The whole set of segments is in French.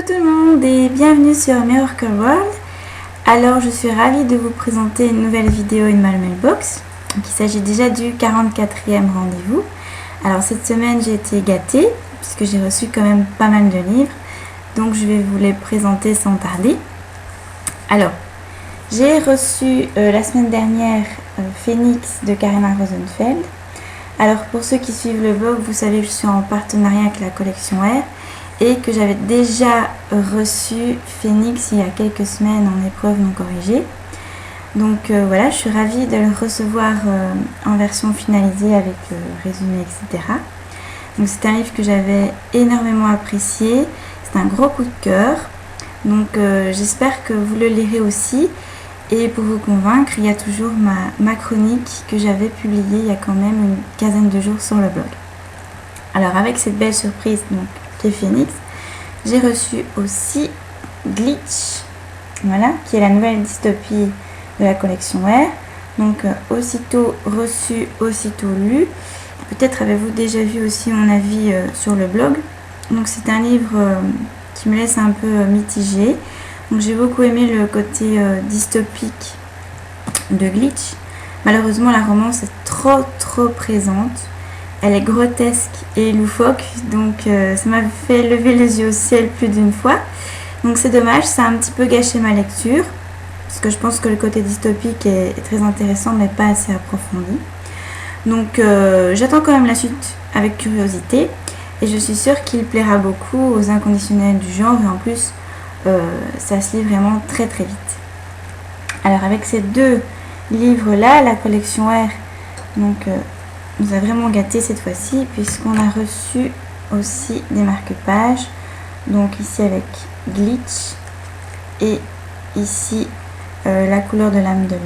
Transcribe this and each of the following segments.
Coucou tout le monde et bienvenue sur Miracle World. Alors je suis ravie de vous présenter une nouvelle vidéo In My Mailbox. Donc, il s'agit déjà du 44e rendez-vous. Alors cette semaine j'ai été gâtée puisque j'ai reçu quand même pas mal de livres. Donc je vais vous les présenter sans tarder. Alors j'ai reçu la semaine dernière Phoenix de Karina Rosenfeld. Alors pour ceux qui suivent le blog, vous savez que je suis en partenariat avec la collection R et que j'avais déjà reçu Phoenix il y a quelques semaines en épreuve non corrigée. Donc voilà, je suis ravie de le recevoir en version finalisée avec résumé, etc. Donc c'est un livre que j'avais énormément apprécié, c'est un gros coup de cœur. Donc j'espère que vous le lirez aussi. Et pour vous convaincre, il y a toujours ma chronique que j'avais publiée il y a quand même une quinzaine de jours sur le blog. Alors avec cette belle surprise donc, qui est Phoenix, j'ai reçu aussi Glitch, voilà, qui est la nouvelle dystopie de la collection R. Donc aussitôt reçu, aussitôt lu. Peut-être avez-vous déjà vu aussi mon avis sur le blog. Donc c'est un livre qui me laisse un peu mitigée. Donc j'ai beaucoup aimé le côté dystopique de Glitch. Malheureusement la romance est trop présente. Elle est grotesque et loufoque, donc ça m'a fait lever les yeux au ciel plus d'une fois. Donc c'est dommage, ça a un petit peu gâché ma lecture. Parce que je pense que le côté dystopique est très intéressant mais pas assez approfondi. Donc j'attends quand même la suite avec curiosité. Et je suis sûre qu'il plaira beaucoup aux inconditionnels du genre et en plus ça se lit vraiment très vite. Alors avec ces deux livres là, la collection R donc nous a vraiment gâté cette fois-ci puisqu'on a reçu aussi des marque-pages, donc ici avec Glitch et ici la couleur de l'âme des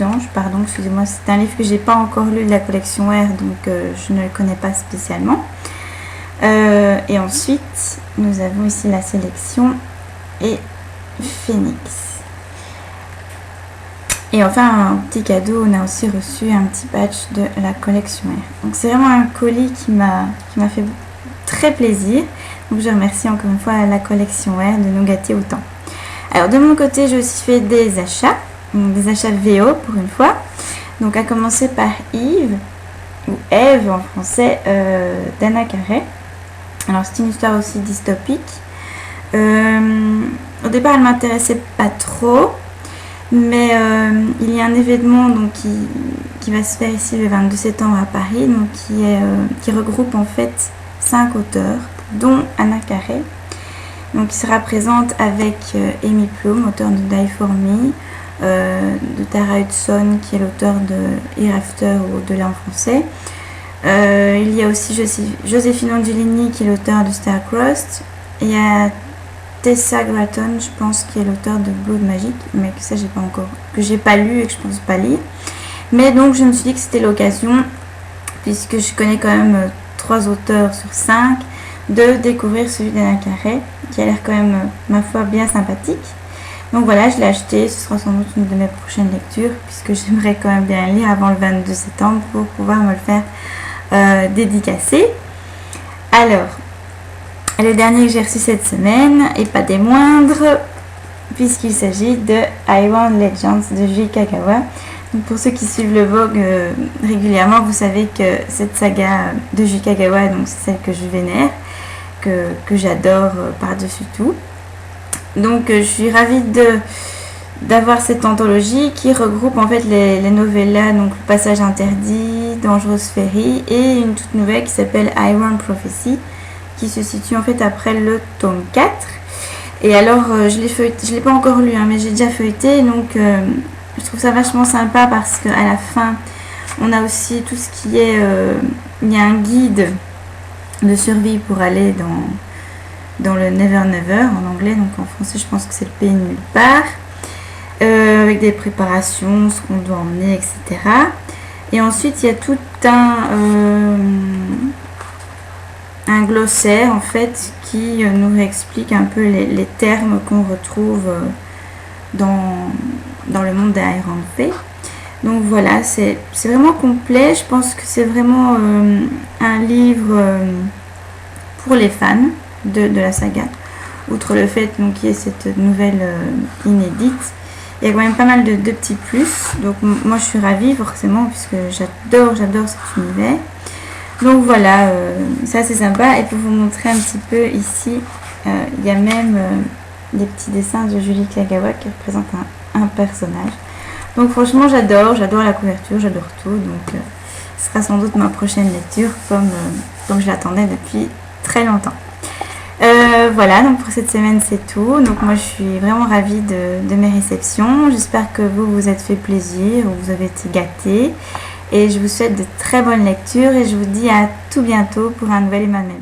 anges, pardon, excusez-moi, c'est un livre que j'ai pas encore lu de la collection R, donc je ne le connais pas spécialement. Et ensuite nous avons ici la sélection et Phoenix. Et enfin un petit cadeau, on a aussi reçu un petit patch de la collection R. Donc c'est vraiment un colis qui m'a fait très plaisir. Donc je remercie encore une fois la collection R de nous gâter autant. Alors de mon côté j'ai aussi fait des achats, donc des achats VO pour une fois. Donc à commencer par Yves, ou Eve en français, d'Anna Carey. Alors c'est une histoire aussi dystopique. Au départ elle m'intéressait pas trop, mais il y a un événement donc, qui va se faire ici le 22 septembre à Paris, donc qui regroupe en fait 5 auteurs, dont Anna Carey, donc qui sera présente avec Amy Plum, auteur de Die For Me, de Tara Hudson qui est l'auteur de Hereafter ou Au-delà en français. Il y a aussi Joséphine Angelini qui est l'auteur de Star-Crossed. Il y a Tessa Gratton, je pense, qui est l'auteur de Blood Magic, mais que ça j'ai pas lu et que je pense pas lire. Mais donc je me suis dit que c'était l'occasion, puisque je connais quand même 3 auteurs sur 5, de découvrir celui d'Anna Carey, qui a l'air quand même, ma foi, bien sympathique. Donc voilà, je l'ai acheté, ce sera sans doute une de mes prochaines lectures, puisque j'aimerais quand même bien lire avant le 22 septembre pour pouvoir me le faire dédicacé. Alors, le dernier que j'ai reçu cette semaine, et pas des moindres, puisqu'il s'agit de Iron Legends de J. Kagawa. Donc pour ceux qui suivent le blog régulièrement, vous savez que cette saga de J. Kagawa, donc c'est celle que je vénère, que j'adore par-dessus tout. Donc je suis ravie d'avoir cette anthologie qui regroupe en fait les novellas, donc Le Passage Interdit, Dangereuse Féerie et une toute nouvelle qui s'appelle Iron Prophecy, qui se situe en fait après le tome 4. Et alors je l'ai pas encore lu hein, mais j'ai déjà feuilleté, donc je trouve ça vachement sympa parce qu'à la fin on a aussi tout ce qui est il y a un guide de survie pour aller dans le Never Never en anglais, donc en français je pense que c'est le pays nulle part, avec des préparations, ce qu'on doit emmener, etc. Et ensuite il y a tout un glossaire en fait qui nous explique un peu les termes qu'on retrouve dans le monde d'Iron Fey. Donc voilà, c'est vraiment complet. Je pense que c'est vraiment un livre pour les fans. de la saga. Outre le fait qu'il y ait cette nouvelle inédite, il y a quand même pas mal de petits plus. Donc moi je suis ravie forcément puisque j'adore cet univers. Donc voilà, ça c'est sympa. Et pour vous montrer un petit peu ici, il y a même des petits dessins de Julie Kagawa qui représentent un personnage. Donc franchement j'adore la couverture, j'adore tout. Donc ce sera sans doute ma prochaine lecture comme je l'attendais depuis très longtemps. Voilà, donc pour cette semaine c'est tout. Donc moi je suis vraiment ravie de mes réceptions. J'espère que vous vous êtes fait plaisir, vous avez été gâtés. Et je vous souhaite de très bonnes lectures et je vous dis à tout bientôt pour un nouvel Emmanuel.